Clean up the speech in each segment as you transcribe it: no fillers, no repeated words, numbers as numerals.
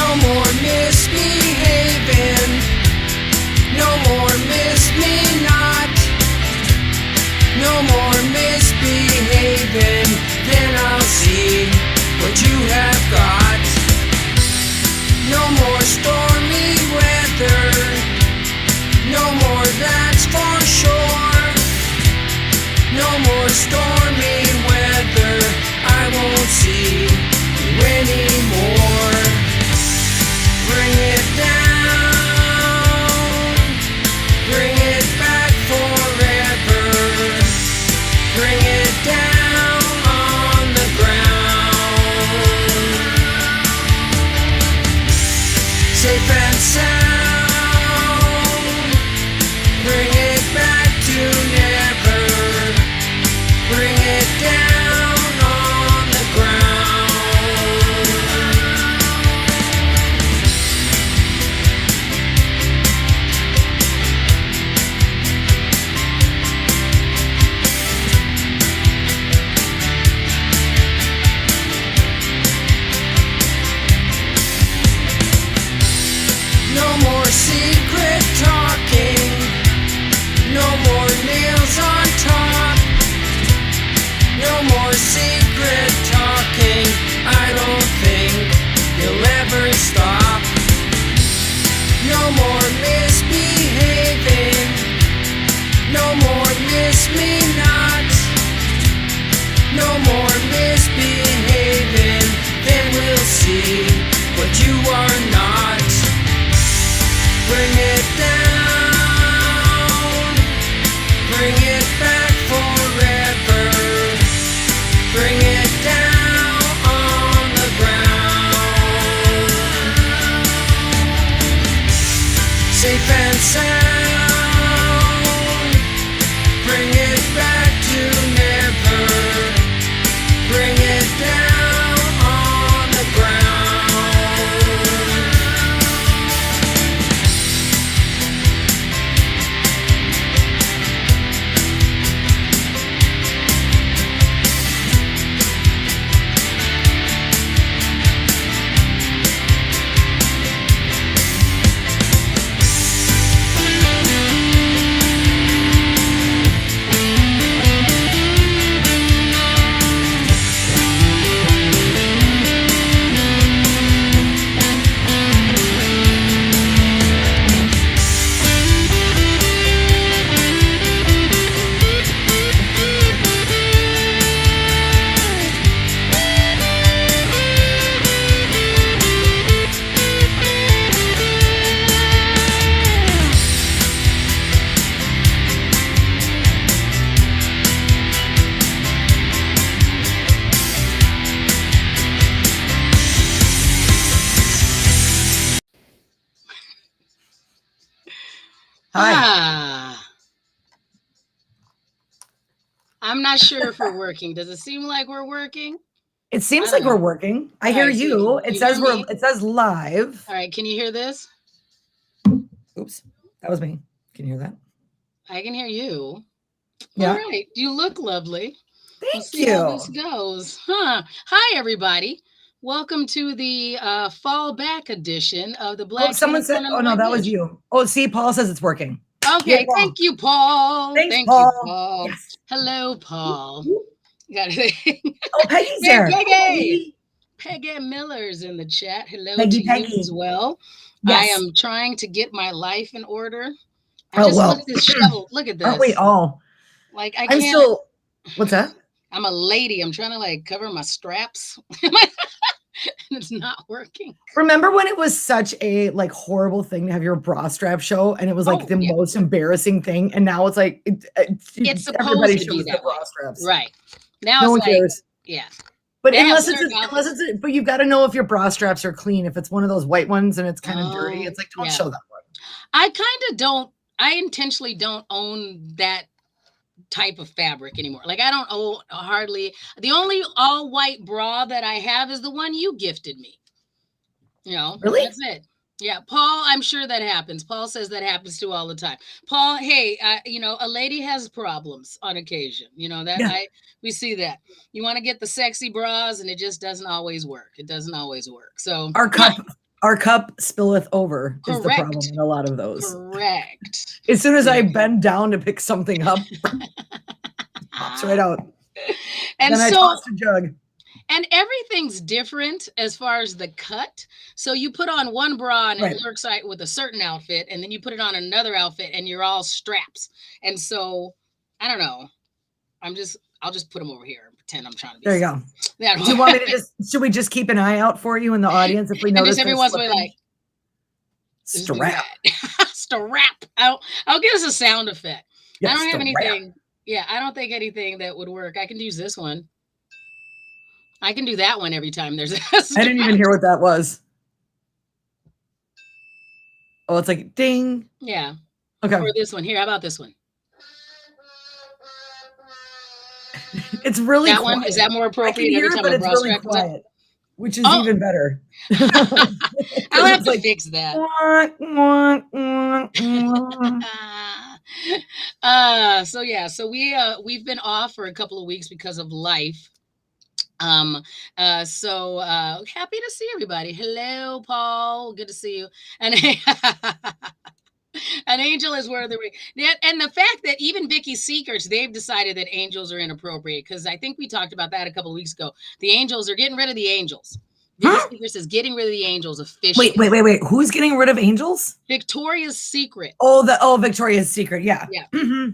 No more misbehaving. No more miss me not. No more misbehaving. Then I'll see what you have got. No more stormy weather. No more, that's for sure. No more stormy weather. I won't see you anymore. Bring it down. Bring it back forever. Bring it down on the ground. Safe and sound. Bring it back to never. Bring it down on the ground. No more secret talking. No more nails on top. No more secret talking. I don't think you'll ever stop. No more misbehaving. No more miss me not. No more misbehaving. Then we'll see what you are not. Bring it down. Bring it back forever. Bring it down on the ground. Safe and sound. Bring it back to never. Bring it down on the ground. Hi. I'm not sure if we're working. Does it seem like we're working? It seems like we're working. I hear you. It says it says live. All right, can you hear this? Oops. That was me. Can you hear that? I can hear you. Yeah. All right. You look lovely. Thank you. How this goes. Hi, everybody. Welcome to the fall back edition of the Black. Someone said, oh, no, that was you. Oh, see, Paul says it's working. Okay. Thank you, Paul. Thanks, Thank Paul. you, Paul. Yes. Hello, Paul. Got it. Oh, Peggy's there. Peggy. Peggy Miller's in the chat. Hello to you as well. Yes. I am trying to get my life in order. I just look at this shovel. Look at this. Aren't we all? Like I can't. Still. What's that? I'm a lady. I'm trying to like cover my straps. And it's not working. Remember when it was such a like horrible thing to have your bra strap show, and it was like the most embarrassing thing, and now it's like it's supposed to be that bra straps, right? Now no it's one cares. Yeah. But unless but you've got to know if your bra straps are clean. If it's one of those white ones and it's kind of dirty, it's like don't show that one. I kind of don't. I intentionally don't own that type of fabric anymore. Like I don't own hardly. The only all white bra that I have is the one you gifted me. You know, really? That's it. Yeah, Paul, I'm sure that happens. Paul says that happens too all the time. Paul, hey, you know, a lady has problems on occasion. You know that we see that. You want to get the sexy bras, and it just doesn't always work. It doesn't always work. So our cup Our cup spilleth over is the problem Correct. in a lot of those. Correct. As soon as I bend down to pick something up, it pops right out. And Then I so, tossed a jug. and everything's different as far as the cut. So you put on one bra and Right. it looks like with a certain outfit, and then you put it on another outfit and you're all straps. And so I don't know. I'll just put them over here and pretend I'm trying to be. There you go. That Do you want me to should we just keep an eye out for you in the audience if we and notice just every there's once in a while, slippage? like just do Strap. that. Strap. I'll give us a sound effect. Yeah, I don't have strap. anything. Yeah, I don't think anything that would work. I can use this one. I can do that one every time there's a I didn't even hear what that was. Oh, it's like ding. Yeah. Okay. Or this one. Here, how about this one? It's really that quiet. one. Is that more I can appropriate hear every it, time but a it's bra really strap comes up? quiet, which is Oh. even better. I'll have to like, fix that. So yeah, so we've been off for a couple of weeks because of life. So happy to see everybody. Hello, Paul. Good to see you. And an angel is worth the wait. And the fact that even Vicky Seekers, they've decided that angels are inappropriate, because I think we talked about that a couple of weeks ago. The angels are getting rid of the angels. Vicky Seekers is getting rid of the angels officially. Wait. Who's getting rid of angels? Victoria's Secret. Oh, Victoria's Secret. Yeah. Yeah.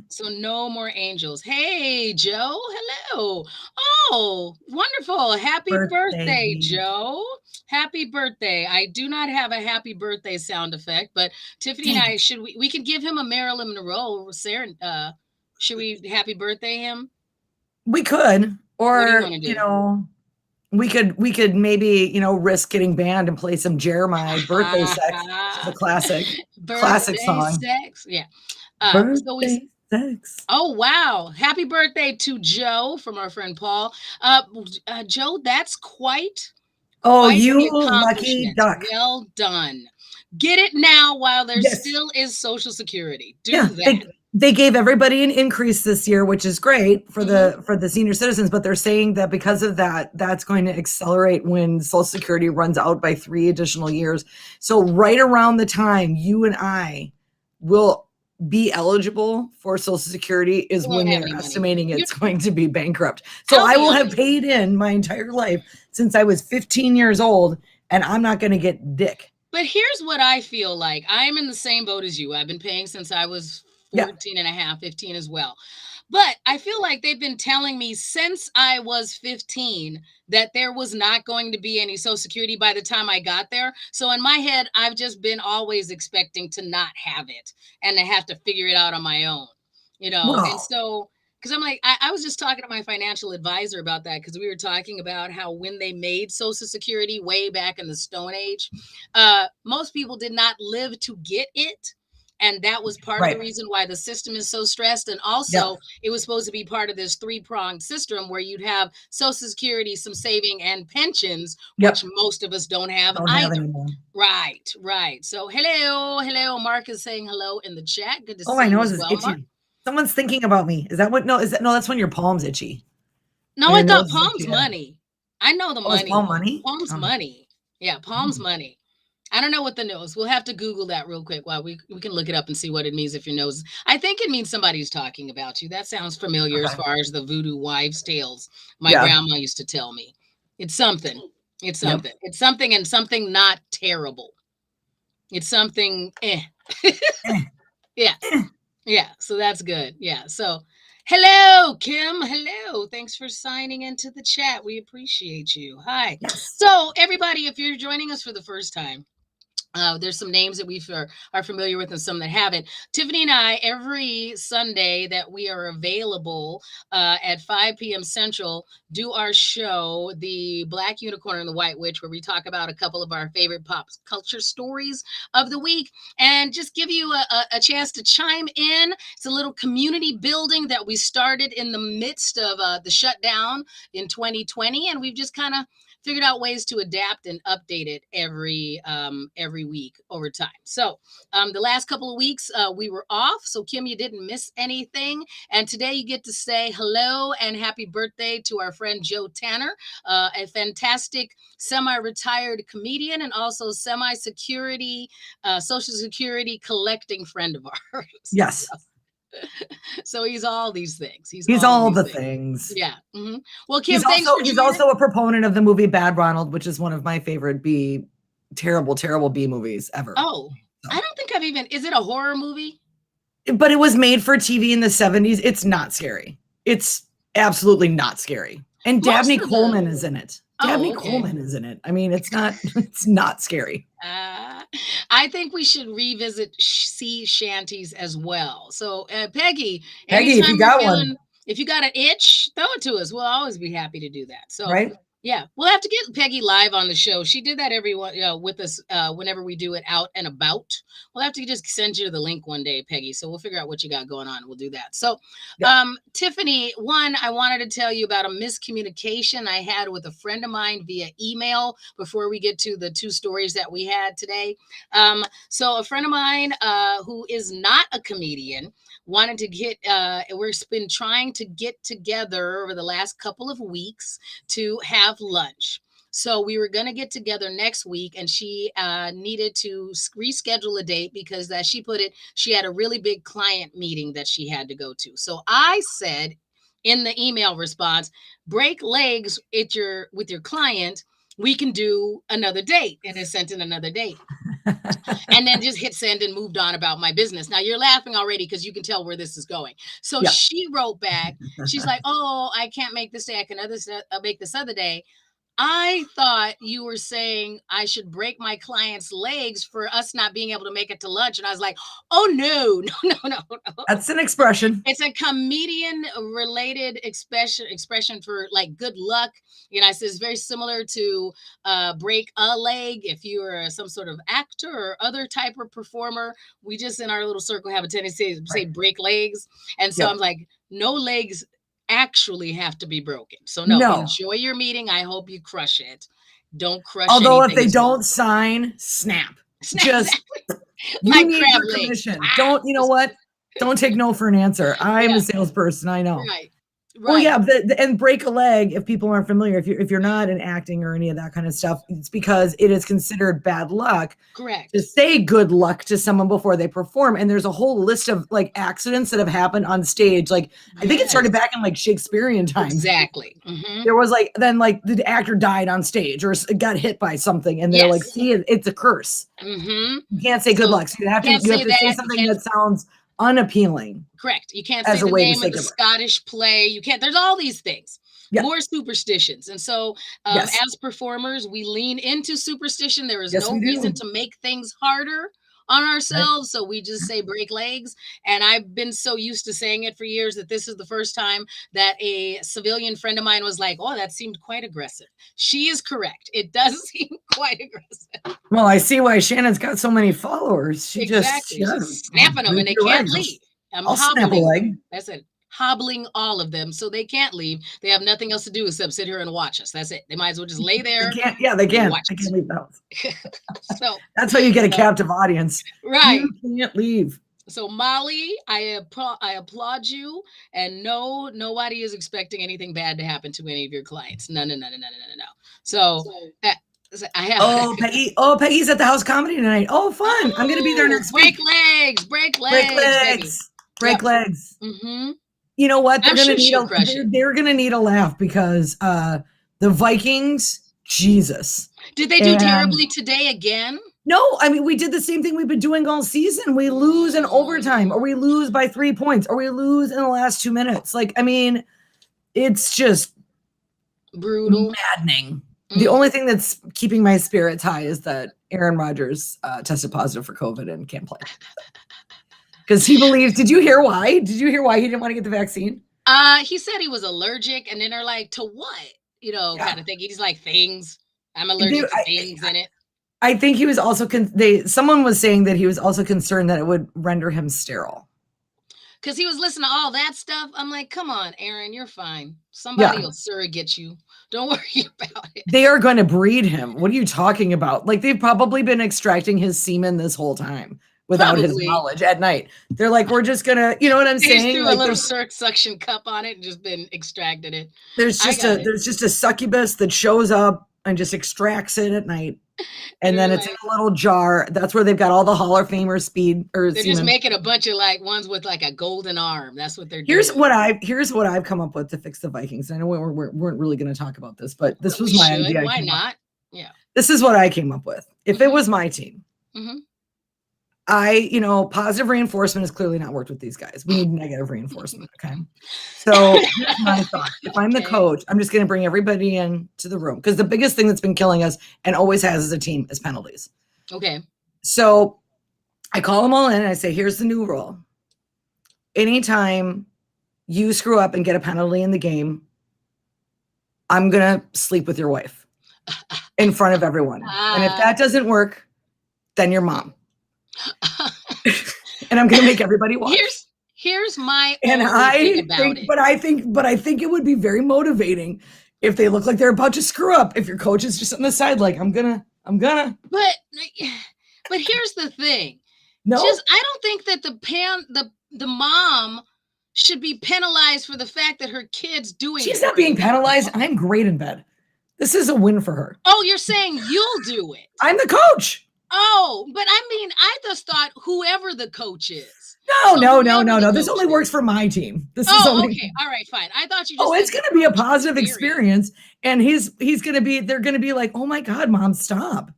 So no more angels. Hey, Joe. Hello. Oh, wonderful. Happy birthday, Joe. Happy birthday. I do not have a happy birthday sound effect, but Tiffany and I, we could give him a Marilyn Monroe. Sarah, should we happy birthday him? We could. Or, what do you want to do? You know, we could maybe, risk getting banned and play some Jeremiah birthday sex. The classic song. Sex. Yeah. Birthday sex. Oh, wow. Happy birthday to Joe from our friend Paul. Joe, that's quite you lucky duck. Well done. Get it now while there still is Social Security. Do that. They gave everybody an increase this year, which is great for the senior citizens, but they're saying that because of that, that's going to accelerate when Social Security runs out by 3 additional years. So right around the time you and I will be eligible for Social Security is when they're estimating it's going to be bankrupt. So I will have paid in my entire life since I was 15 years old, and I'm not going to get dick. But here's what I feel like. I'm in the same boat as you. I've been paying since I was 14 and a half, 15 as well. But I feel like they've been telling me since I was 15 that there was not going to be any Social Security by the time I got there. So in my head, I've just been always expecting to not have it and to have to figure it out on my own, And so, because I'm like, I was just talking to my financial advisor about that, because we were talking about how when they made Social Security way back in the Stone Age, most people did not live to get it. And that was part of the reason why the system is so stressed. And also, it was supposed to be part of this 3-pronged system where you'd have Social Security, some saving, and pensions, which most of us don't have either. Right. So, hello. Mark is saying hello in the chat. Good to see you. Oh, my nose is itchy. Mark. Someone's thinking about me. Is that what? No, that's when your palm's itchy. No, I thought palm's money. I know the money. Palm money? Palm's money. Yeah, palm's money. I don't know what the nose. We'll have to Google that real quick while we can look it up and see what it means if your nose. I think it means somebody's talking about you. That sounds familiar as far as the voodoo wives' tales my grandma used to tell me. It's something. It's something. It's something, and something not terrible. It's something. Yeah. So that's good. Yeah. So hello, Kim. Hello. Thanks for signing into the chat. We appreciate you. Hi. So everybody, if you're joining us for the first time, there's some names that we are familiar with and some that haven't. Tiffany and I, every Sunday that we are available at 5 p.m. Central, do our show, The Black Unicorn and the White Witch, where we talk about a couple of our favorite pop culture stories of the week and just give you a chance to chime in. It's a little community building that we started in the midst of the shutdown in 2020, and we've just kind of figured out ways to adapt and update it every week over time. So the last couple of weeks we were off. So Kim, you didn't miss anything. And today you get to say hello and happy birthday to our friend Joe Tanner, a fantastic semi-retired comedian and also semi-security, Social Security collecting friend of ours. Yes. So he's all these things. He's all the things. Yeah. Mm-hmm. Well, Kim, he's also a proponent of the movie Bad Ronald, which is one of my favorite terrible B movies ever. Oh, so. I don't think I've even. Is it a horror movie? But it was made for TV in the 70s. It's not scary. It's absolutely not scary. And Dabney Coleman is in it. Dabney Coleman is in it. I mean, it's not scary. I think we should revisit sea shanties as well. So, Peggy, if you got one, if you got an itch, throw it to us. We'll always be happy to do that. So, right. Yeah, we'll have to get Peggy live on the show. She did that with us whenever we do it out and about. We'll have to just send you the link one day, Peggy. So we'll figure out what you got going on. We'll do that. So, Tiffany, I wanted to tell you about a miscommunication I had with a friend of mine via email before we get to the two stories that we had today. So a friend of mine who is not a comedian wanted to get, we've been trying to get together over the last couple of weeks to have lunch. So we were going to get together next week, and she needed to reschedule a date because, as she put it, she had a really big client meeting that she had to go to. So I said in the email response, break legs with your client. We can do another date, and it sent in another date. And then just hit send and moved on about my business. Now you're laughing already because you can tell where this is going. So she wrote back. She's like, "Oh, I can't make this day. I can make this other day." I thought you were saying I should break my client's legs for us not being able to make it to lunch. And I was like, oh, no. That's an expression. It's a comedian-related expression for, like, good luck. You know, I said it's very similar to break a leg. If you're some sort of actor or other type of performer, we just in our little circle have a tendency to say break legs. And so I'm like, no legs actually have to be broken. So no, enjoy your meeting. I hope you crush it. Don't crush. Although if they don't sign, snap. Just like need your commission. Don't, you know what? Don't take no for an answer. I'm a salesperson. I know. Right. Well, yeah, and break a leg, if people aren't familiar, if you're not in acting or any of that kind of stuff, it's because it is considered bad luck. Correct. To say good luck to someone before they perform. And there's a whole list of like accidents that have happened on stage. Like I think it started back in like Shakespearean times. Exactly. Mm-hmm. There was like the actor died on stage or got hit by something, and they're like, see, it's a curse. Mm-hmm. You can't say good luck. So you have to say something that sounds unappealing. Correct. You can't say the name of the Scottish play. You can't. There's all these things. More superstitions. And so as performers, we lean into superstition. There is no reason to make things harder on ourselves. So we just say break legs. And I've been so used to saying it for years that this is the first time that a civilian friend of mine was like, oh, that seemed quite aggressive. She is correct. It does seem quite aggressive. Well, I see why Shannon's got so many followers. She's snapping them and they can't leave. I'll snap a leg. That's it. Hobbling all of them so they can't leave. They have nothing else to do except sit here and watch us. That's it. They might as well just lay there. They can't leave the house. So that's how you get a captive audience. Right. You can't leave. So Molly, I applaud you. And no, nobody is expecting anything bad to happen to any of your clients. No. So I have. Peggy's at the house comedy tonight. Oh, fun! I'm gonna be there next week. Break legs. Mm-hmm. You know what? They're gonna need a laugh because the Vikings. Jesus. Did they do terribly today again? No, I mean we did the same thing we've been doing all season. We lose in overtime, or we lose by 3 points, or we lose in the last 2 minutes. Like, I mean, it's just brutal, maddening. The only thing that's keeping my spirits high is that Aaron Rodgers tested positive for COVID and can't play. Because he believes, did you hear why? Did you hear why he didn't want to get the vaccine? He said he was allergic, and then they're like, to what? You know, kind of thing. He's like, things. I'm allergic to things in it. I think he was also, someone was saying that he was also concerned that it would render him sterile. because he was listening to all that stuff. I'm like, come on, Aaron, you're fine. Somebody Yeah. will surrogate you. Don't worry about it. They are going to breed him. What are you talking about? Like they've probably been extracting his semen this whole time without his Probably. knowledge at night. They're like, we're just gonna, you know what I'm They just saying? threw a Like little suction cup on it and just been extracted it. there's I just got a it. there's just a succubus that shows up and just extracts it at night. And then They're it's in like, a little jar. That's where they've got all the Hall of Famer speed or they're just semen. making a bunch of like ones with like a golden arm. That's what they're Here's doing. what I've come up with to fix the Vikings. I know we weren't really going to talk about this, but this was We my should. idea. Why not? Yeah. This is what I came up with. If it was my team, Mhm. positive reinforcement has clearly not worked with these guys. We need negative reinforcement. Okay. So here's my thought. If I'm the Okay. coach, I'm just going to bring everybody in to the room because the biggest thing that's been killing us and always has as a team is penalties. Okay. So I call them all in and I say, here's the new rule. Anytime you screw up and get a penalty in the game, I'm going to sleep with your wife in front of everyone. And if that doesn't work, then your mom. And I'm going to make everybody watch. Here's my And only thing about it. but I think it would be very motivating if they look like they're about to screw up. If your coach is just on the side, like I'm gonna. But here's the thing. No, I don't think that the mom should be penalized for the fact that her kid's doing. She's not being penalized. I'm great in bed. This is a win for her. Oh, you're saying you'll do it? I'm the coach. Oh, but I mean, I just thought whoever the coach is. No. This only works for my team. This is only. Okay. All right, fine. I thought you just. Oh, it's going to be a positive experience, and he's going to be. They're going to be like, oh my God, Mom, stop,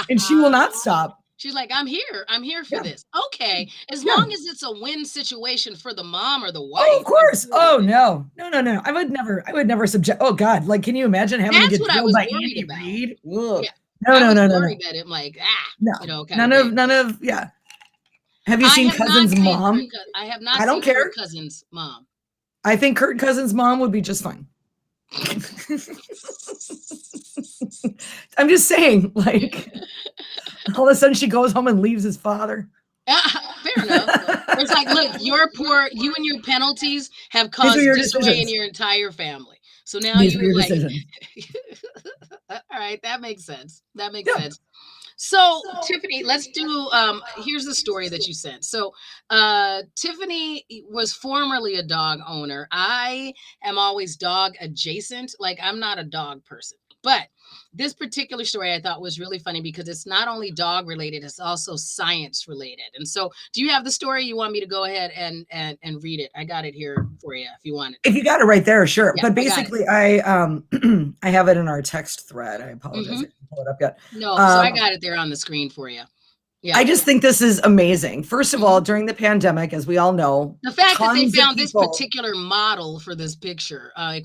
and she will not stop. She's like, I'm here for this. Okay, as long as it's a win situation for the mom or the wife. Oh, of course. Oh no. I would never subject. Oh God, like, can you imagine having to get killed by Andy Reid? No. That I'm like, no, none of. Yeah. Have you seen Cousins' mom? I have not. I don't care. Kirk Cousins' mom. I think Kirk Cousins' mom would be just fine. I'm just saying, like, all of a sudden she goes home and leaves his father. Fair enough. It's like, look, you and your penalties have caused disarray in your entire family. So now you're like, all right, that makes sense. That makes sense. So Tiffany, let's do, here's the story that you sent. So Tiffany was formerly a dog owner. I am always dog adjacent. Like, I'm not a dog person, but this particular story I thought was really funny because it's not only dog related, it's also science related. And so do you have the story? You want me to go ahead and read it? I got it here for you if you want it. If you got it right there, sure. Yeah, but basically I have it in our text thread. I apologize. I didn't pull it up yet. No, so I got it there on the screen for you. Yeah. I just think this is amazing. First of all, during the pandemic, as we all know, the fact that they found this particular model for this picture, done.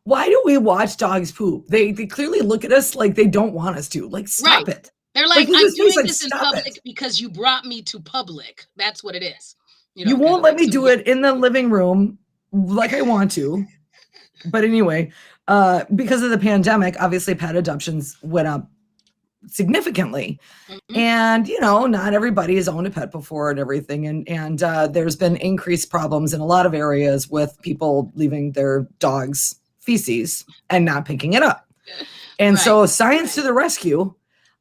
Why do we watch dogs poop? They clearly look at us like they don't want us to. Like, stop it. They're like, I'm doing this in public because you brought me to public. That's what it is. You won't let me do it in the living room like I want to. But anyway, because of the pandemic, obviously pet adoptions went up significantly. And not everybody has owned a pet before and everything, and there's been increased problems in a lot of areas with people leaving their dogs feces and not picking it up. And so science to the rescue.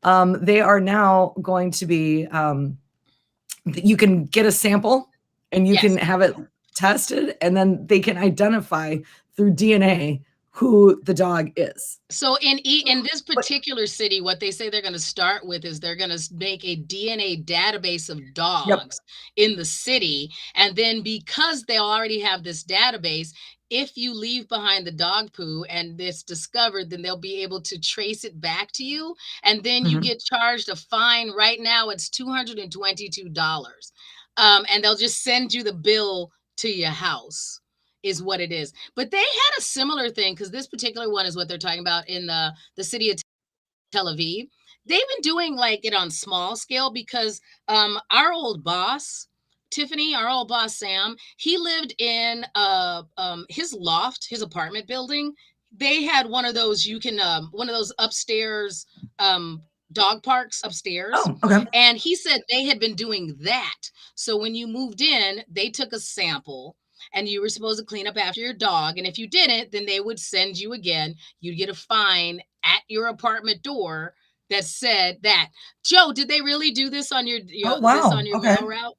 They are now going to be you can get a sample and you can have it tested, and then they can identify through DNA who the dog is. So in this particular city, what they say they're going to start with is they're going to make a DNA database of dogs in the city. And then because they already have this database, if you leave behind the dog poo and it's discovered, then they'll be able to trace it back to you. And then you get charged a fine. Right now, it's $222. And they'll just send you the bill to your house. Is what it is. But they had a similar thing, because this particular one is what they're talking about in the city of Tel Aviv. They've been doing like it on small scale because our old boss, Tiffany, our old boss, Sam, he lived in his loft, his apartment building. They had one of those, one of those upstairs dog parks upstairs. Oh, okay. And he said they had been doing that. So when you moved in, they took a sample and you were supposed to clean up after your dog. And if you didn't, then they would send you again. You'd get a fine at your apartment door that said that. Joe, did they really do this on Oh, this wow. on your Okay. mail route?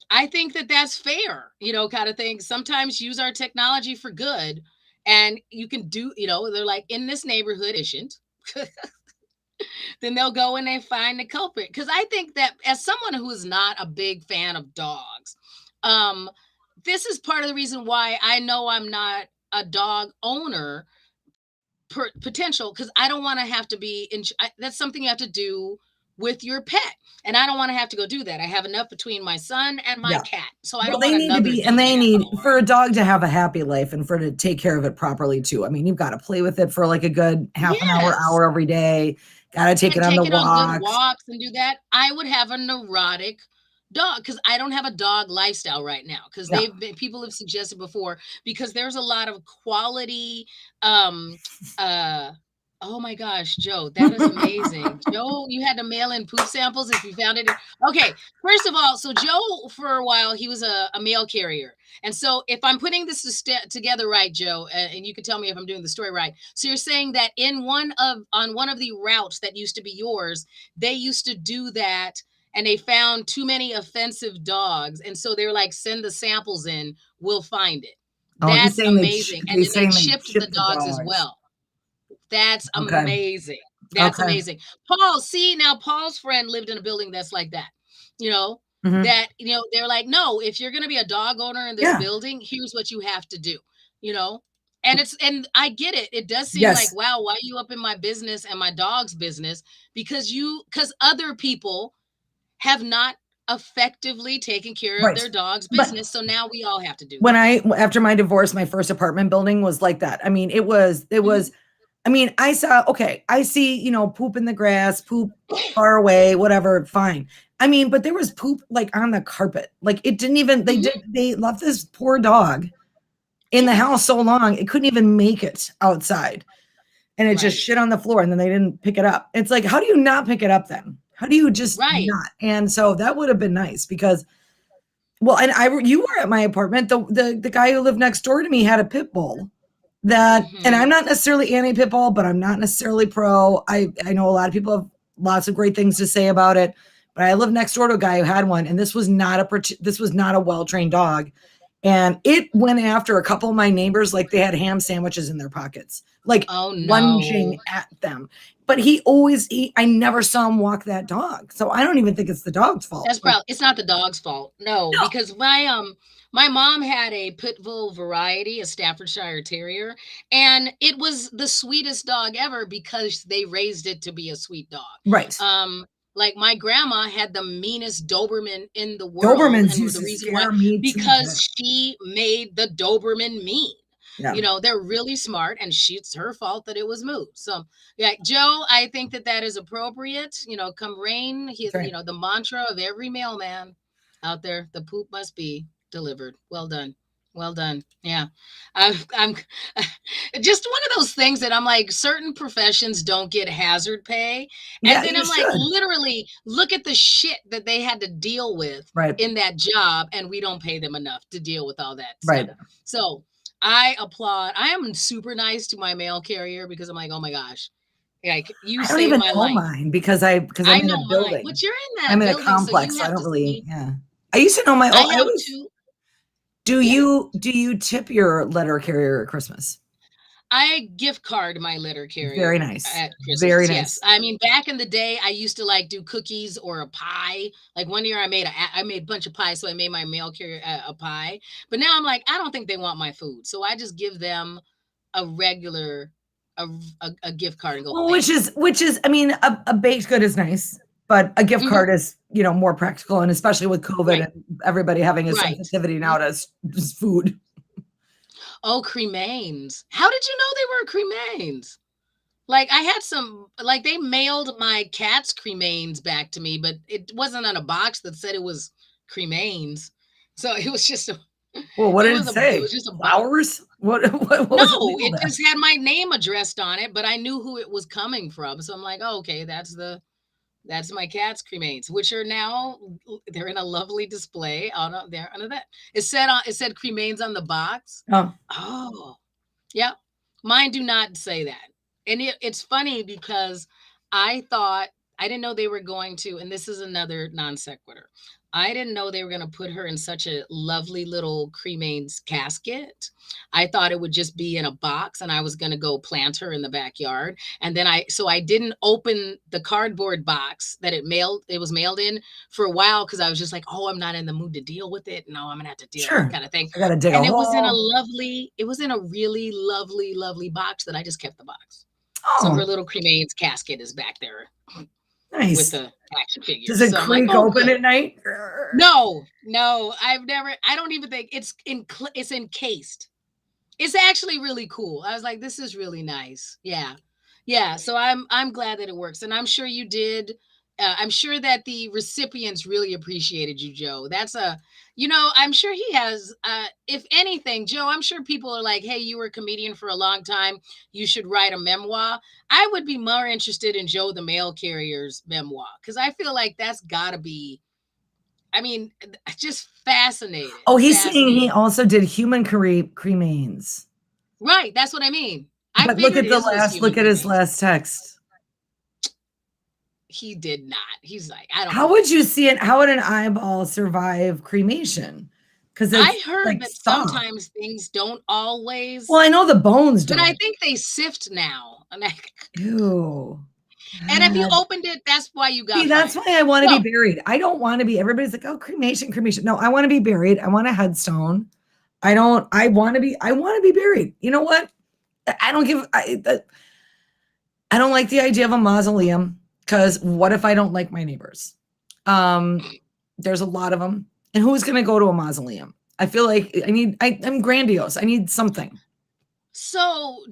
I think that that's fair, kind of thing. Sometimes use our technology for good, and you can do, they're like in this neighborhood isn't. Then they'll go and they find the culprit. Because I think that as someone who is not a big fan of dogs, um, this is part of the reason why I know I'm not a dog owner potential, because I don't want to have to be in. That's something you have to do with your pet, and I don't want to have to go do that. I have enough between my son and my Yeah. cat, so I Well, don't they want need to another be, and dumb they need animal. for a dog to have a happy life and for to take care of it properly too. I mean, you've got to play with it for like a good half an hour, Yes, hour every day. Got to take and it on the take it on good walks. walks and do that. I would have a neurotic dog, because I don't have a dog lifestyle right now, because Yeah. people have suggested before, because there's a lot of quality um uh oh my gosh, Joe, that is amazing. Joe, you had to mail in poop samples if you found it. Okay, first of all, so Joe, for a while, he was a mail carrier. And so if I'm putting this together right, Joe, and you can tell me if I'm doing the story right. So you're saying that on one of the routes that used to be yours, they used to do that, and they found too many offensive dogs. And so they were like, send the samples in, we'll find it. Oh, he's That's saying amazing. And he's then they saying they chipped the chip the dogs as dogs. well. That's Okay. amazing. That's Okay. amazing. Paul, see, now Paul's friend lived in a building that's like that. You know, Mhm. they're like, no, if you're going to be a dog owner in this Yeah. building, here's what you have to do, you know? And I get it. It does seem like, Yes. wow, why are you up in my business and my dog's business? Because other people have not effectively taken care of Right. their dog's But business. So now we all have to do when that. after my divorce, my first apartment building was like that. I mean, it was Mhm. I mean, I see, poop in the grass, poop far away, whatever, fine. I mean, but there was poop like on the carpet. Like it didn't even Mhm. they left this poor dog in the house Yes. so long, it couldn't even make it outside. And it just Right. shit on the floor and then they didn't pick it up. It's like, how do you not pick it up then? How do you just Right. not? And so that would have been nice because well, and you were at my apartment. The guy who lived next door to me had a pit bull that, and I'm Mhm. not necessarily anti pit bull, but I'm not necessarily pro. I know a lot of people have lots of great things to say about it, but I lived next door to a guy who had one, and this was not a well trained dog, and it went after a couple of my neighbors like they had ham sandwiches in their pockets, like Oh no. lunging at them. But I never saw him walk that dog, so I don't even think it's the dog's fault. That's Like, probably it's not the dog's fault. No, no, because my mom had a pit bull variety, a Staffordshire Terrier, and it was the sweetest dog ever because they raised it to be a sweet dog. right. Like my grandma had the meanest Doberman in the world, Dobermans and used the to reason why, scare me to because death. she made the Doberman mean. Yeah. They're really smart, and it's her fault that it was moved. So yeah, Joe, I think that that is appropriate. Come rain, That's right. the mantra of every mailman out there: the poop must be delivered. Well done, well done. Yeah, I'm just one of those things that I'm like, certain professions don't get hazard pay, and Yeah, then you I'm like, should. literally, look at the shit that they had to deal with Right. in that job, and we don't pay them enough to deal with all that stuff. Right. So I applaud. I am super nice to my mail carrier because I'm like, oh my gosh, like you I don't saved even my know life. mine because I'm I in a know mine, building. but you're in I'm that in a building, so complex, you so I have don't to really, see. yeah. I used to know my I oh, I have always two. do Yeah, you tip your letter carrier at Christmas? I gift card my letter Very carrier nice. at Very Christmas. Yes, nice. I mean back in the day, I used to like do cookies or a pie. Like one year, I made a bunch of pies, so I made my mail carrier a pie. But now I'm like, I don't think they want my food, so I just give them a regular a, a gift card and go Well, thanks. which is I mean, a baked good is nice, but a gift Hmm. card is, more practical, and especially with COVID Right, and everybody having a right. sensitivity now Mhm. to food. Oh, cremains. How did you know they were cremains? Like I had some, like they mailed my cat's cremains back to me, but it wasn't on a box that said it was cremains. So it was just a Well, what It did it was say? it was just a box. Flowers? What was it No, labeled it as? just had my name addressed on it, but I knew who it was coming from. So I'm like, oh, okay, that's my cat's cremains, which are now they're in a lovely display on there under that. It said cremains on the box. Oh, Oh, yeah. Mine do not say that. And it's funny because I thought I didn't know they were going to, and this is another non sequitur. I didn't know they were going to put her in such a lovely little cremains casket. I thought it would just be in a box and I was going to go plant her in the backyard. And then so I didn't open the cardboard box that it was mailed in for a while because I was just like, oh, I'm not in the mood to deal with it. No, I'm going to have to deal with it sure. kind of thing. I gotta dig a And it was in hole. a really lovely box that I just kept the box. So Oh, her little cremains casket is back there with nice. the action figures. Does it So I'm like, creak oh, open good. at night? No, I don't even think it's encased. It's actually really cool. I was like, this is really nice. Yeah. Yeah. So I'm glad that it works. And I'm sure you did. I'm sure that the recipients really appreciated you, Joe. I'm sure he has, if anything, Joe, I'm sure people are like, hey, you were a comedian for a long time. You should write a memoir. I would be more interested in Joe the Mail Carrier's memoir because I feel like that's got to be, I mean, just fascinating. Oh, he's saying he Fascinating. also did human cremains. Right. That's what I mean. I But look figured at the his was last, human look at his remains. last text. He did not. He's like, I don't How believe would you see it? How would an eyeball survive cremation? Because it's I heard like that soft. sometimes things don't always, Well, I know the bones but I don't. think they sift now. Ew. And if you God. opened it, that's why you See, got that's why fired. I want to be So buried. I don't want to be, everybody's like, oh, cremation, cremation. No, I want to be buried. I want a headstone. I want to be buried. You know what? I don't give, I don't like the idea of a mausoleum because what if I don't like my neighbors? There's a lot of them. And who's going to go to a mausoleum? I feel like I'm grandiose. I need something. So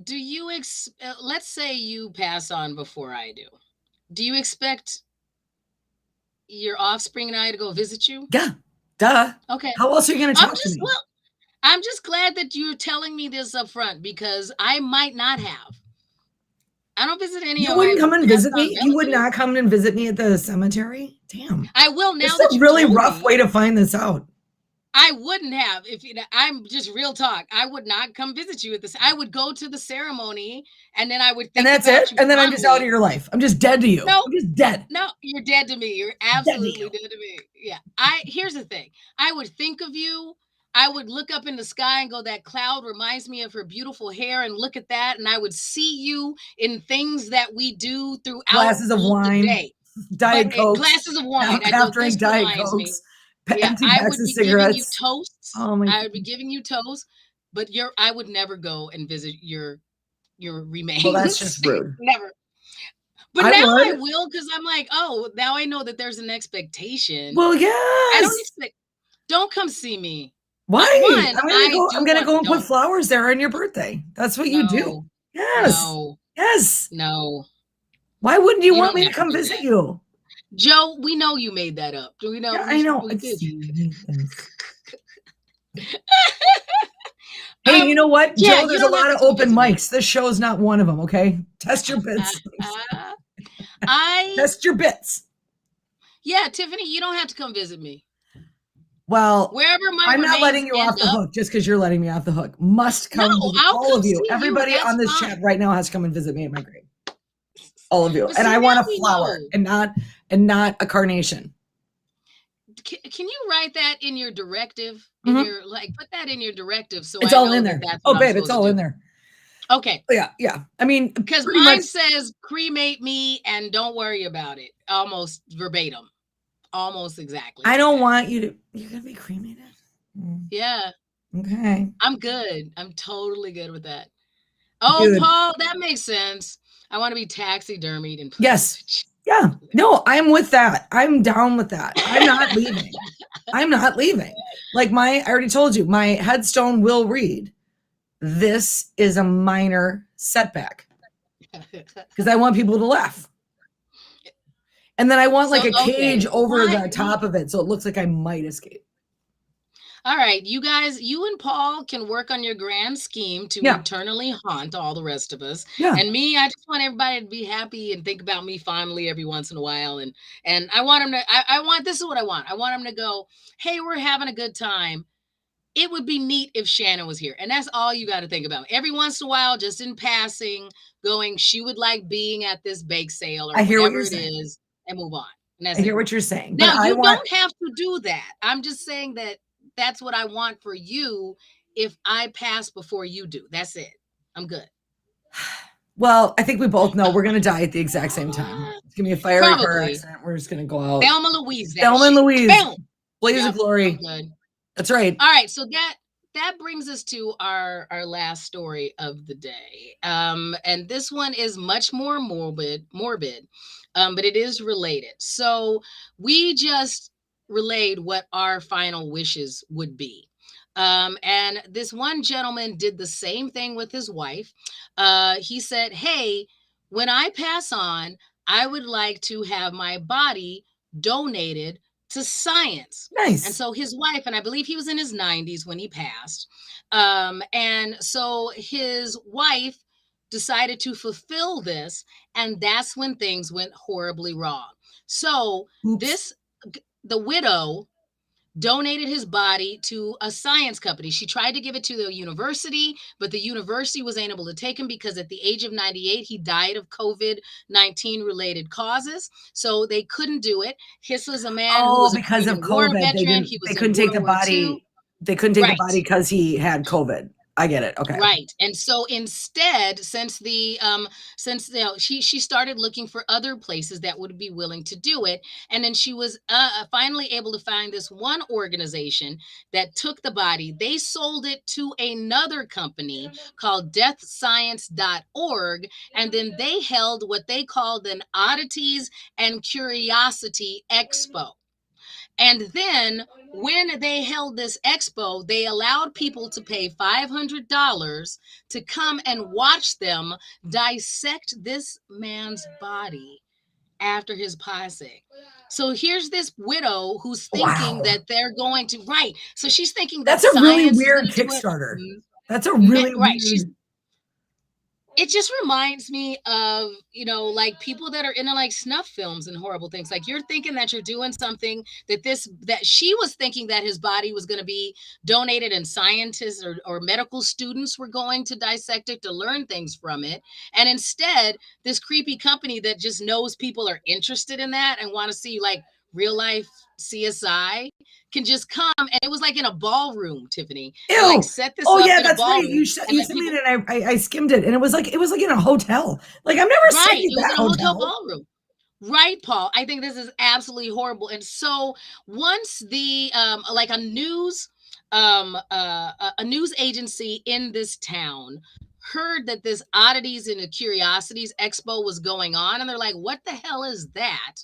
let's say you pass on before I do. Do you expect your offspring and I to go visit you? Yeah. Duh. Okay. How else are you going to talk to me? I'm just glad that you're telling me this up front because I might not have. I don't visit any You of my wouldn't come and passed visit on me? You would relatives. not come and visit me at the cemetery? Damn. I will now It's that a you really told rough me. way to find this out. I wouldn't have I'm just real talk. I would not come visit you at this. I would go to the ceremony and then I would And think that's about it? you And then I'm just out of fondly. your life. I'm just dead to you. No, I'm just dead. no, you're dead to me. You're Dead to you. absolutely dead to me. Yeah. Here's the thing. I would think of you. I would look up in the sky and go, that cloud reminds me of her beautiful hair, and look at that. And I would see you in things that we do throughout Glasses of the wine, day. Diet Cokes, Glasses of wine. I'd half go, this drink Diet reminds me. Cokes, Yeah, empty I packs would of be giving you cigarettes. toasts. Oh my I would God. be giving you toasts, but I would never go and visit your remains. Well, that's just rude. Never. But I now I would. will because I'm like, oh, now I know that there's an expectation. Well, I don't yes. expect. Don't come see me. Why? One, I'm gonna go and put don't. flowers there on your birthday. That's what you do. No, Yes. no, Yes. no. Why wouldn't you You want don't me to have to come do visit that, you? Joe. We know you made that up. Do we know? Yeah, I know. We did. Hey, you know what, Yeah, Joe? you There's a don't have lot to of come open visit me. mics. This show's not one of them. Okay, test your bits. Test your bits. Yeah, Tiffany, you don't have to come visit me. Well, Wherever my I'm not remains letting you end off the up. hook just because you're letting me off the hook. Must come. No, visit I'll all come of you. see you. Everybody That's on this fine. chat right now has to come and visit me at my grave. All of you. But And see, I want now a we flower know. and not a carnation. Can you write that in your directive? Put that in your directive so It's I all know in that there. that's Oh, what I'm babe, it's supposed to all do. in there. Okay. Yeah. I mean, Because pretty mine much. says cremate me and don't worry about it. Almost verbatim. Almost exactly. I like don't that. want you to. You're gonna be cremated. Yeah. Okay. I'm good. I'm totally good with that. Oh, Dude. Paul, that makes sense. I want to be taxidermied and Yes. Yeah. No, I'm with that. I'm down with that. I'm not leaving. I'm not leaving. Like I already told you, my headstone will read, "This is a minor setback," because I want people to laugh. And then I want like a cage over the top of it so it looks like I might escape. All right, you guys, you and Paul can work on your grand scheme to Yeah. eternally haunt all the rest of us. Yeah. And me, I just want everybody to be happy and think about me fondly every once in a while. And I want them to, I want, this is what I want. I want them to go, hey, we're having a good time. It would be neat if Shannan was here. And that's all you got to think about. Every once in a while, just in passing, going, she would like being at this bake sale or I hear what whatever you're it saying. is, and move on. And I that's it. hear what you're saying, but Now, I you want don't have to do that. I'm just saying that that's what I want for you if I pass before you do. That's it. I'm good. well, I think we both know we're gonna die at the exact same time. It's gonna be a fiery car Probably. accident. We're just gonna go out. Thelma Louise that Thelma and shit. Louise, Boom. blaze of Yep, I'm glory. good. That's right. All right, so that brings us to our last story of the day. And this one is much more morbid, but it is related. So we just relayed what our final wishes would be. And this one gentleman did the same thing with his wife. He said, hey, when I pass on, I would like to have my body donated to science. And Nice. so his wife, and I believe he was in his 90s when he passed. And so his wife decided to fulfill this, and that's when things went horribly wrong. So Oops. the widow donated his body to a science company. She tried to give it to the university, but the university was unable to take him because at the age of 98, he died of COVID-19 related causes. So they couldn't do it. This was a man who Oh, was a because of Korean War COVID, veteran. He they was in couldn't take the World War II. body. They couldn't take the Right. body because he had COVID. I get it. Okay. Right. And so instead, since she started looking for other places that would be willing to do it, and then she was finally able to find this one organization that took the body. They sold it to another company called deathscience.org, and then they held what they called an oddities and curiosity expo. And then when they held this expo, they allowed people to pay $500 to come and watch them dissect this man's body after his passing. So here's this widow who's thinking Wow. that they're going to, right. So she's thinking that That's a really science is weird going to do it. Kickstarter. That's a really Right. She's weird. it just reminds me of, like people that are into like snuff films and horrible things. Like you're thinking that you're doing something that she was thinking that his body was going to be donated and scientists or medical students were going to dissect it to learn things from it. And instead, this creepy company that just knows people are interested in that and want to see like real life CSI can just come, and it was like in a ballroom, Tiffany. They like Ew. set this Oh up yeah, in a that's right. ballroom You and let sent me people. it, and I skimmed it, and it was like in a hotel. Like I've never Right. stayed It was at in that a hotel hotel. ballroom. Right, Paul. I think this is absolutely horrible. And so once the like a news agency in this town heard that this oddities and curiosities expo was going on, and they're like, what the hell is that?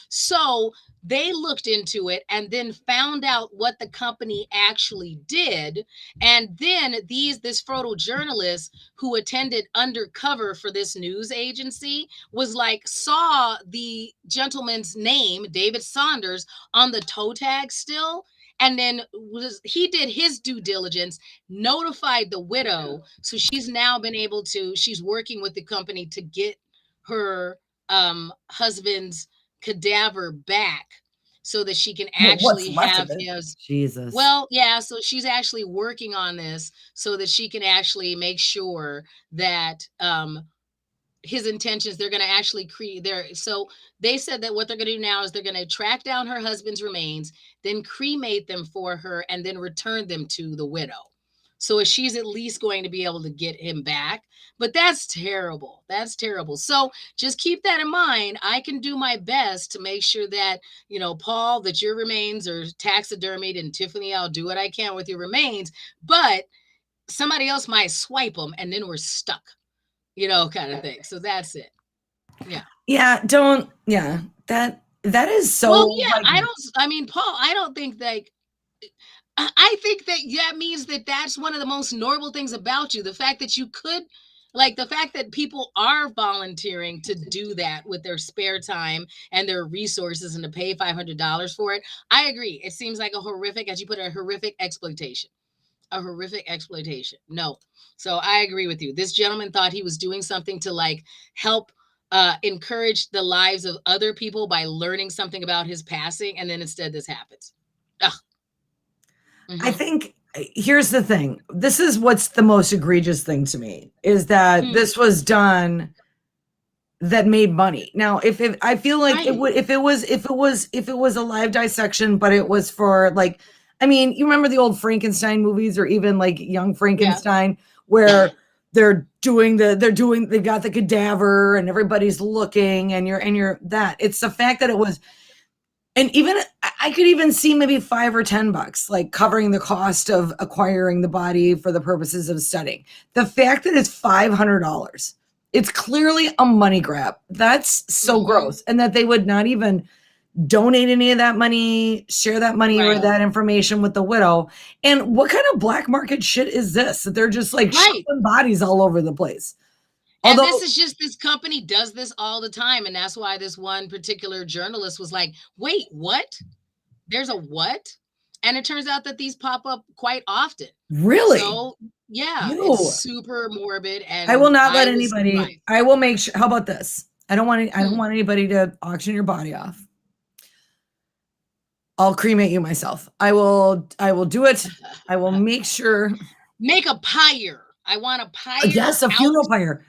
So they looked into it and then found out what the company actually did. And then this photojournalist who attended undercover for this news agency was like, saw the gentleman's name, David Saunders, on the toe tag still. And then he did his due diligence, notified the widow. So she's now been able to, she's working with the company to get her husband's cadaver back so that she can Well, what's actually left of have it? his. Jesus. Well, yeah, so she's actually working on this so that she can actually make sure that his intentions, they're going to actually create there. So they said that what they're going to do now is they're going to track down her husband's remains, then cremate them for her, and then return them to the widow. So she's at least going to be able to get him back. But that's terrible. That's terrible. So just keep that in mind. I can do my best to make sure that, Paul, that your remains are taxidermied, and Tiffany, I'll do what I can with your remains. But somebody else might swipe them, and then we're stuck. Kind of thing. So that's it. Yeah. Yeah, that is so. Well, yeah, Paul, I don't think I think that means that that's one of the most normal things about you. The fact that you could, Like the fact that people are volunteering to do that with their spare time and their resources and to pay $500 for it. I agree. It seems like a horrific, as you put it, a horrific exploitation. A horrific exploitation. No. So I agree with you. This gentleman thought he was doing something to like help encourage the lives of other people by learning something about his passing. And then instead this happens. Ugh. I Mhm. think here's the thing. This is what's the most egregious thing to me is that Hmm. this was done that made money. Now, if I feel like it Right. would if it was a live dissection, but it was for like, I mean, you remember the old Frankenstein movies or even like Young Yeah. Frankenstein where they've got the cadaver and everybody's looking and you're that. It's the fact that it was, and even I could even see maybe $5 or $10 like covering the cost of acquiring the body for the purposes of studying. The fact that it's $500, it's clearly a money grab. That's so Hmm. gross. And that they would not even donate any of that money, share that money or Right. that information with the widow. And what kind of black market shit is this? That they're just like Right. shoving bodies all over the place. And this Although, is just this company does this all the time. And that's why this one particular journalist was like, wait, what? There's a what? And it turns out that these pop up quite often. really, So, yeah, it's you, super morbid. I will And not let I was anybody. surprised. I will make sure. How about this? I don't Hmm. want anybody to auction your body off. I'll cremate you myself. I will do it. I will make sure. Make a pyre. I want a pyre Yes, a out. funeral pyre.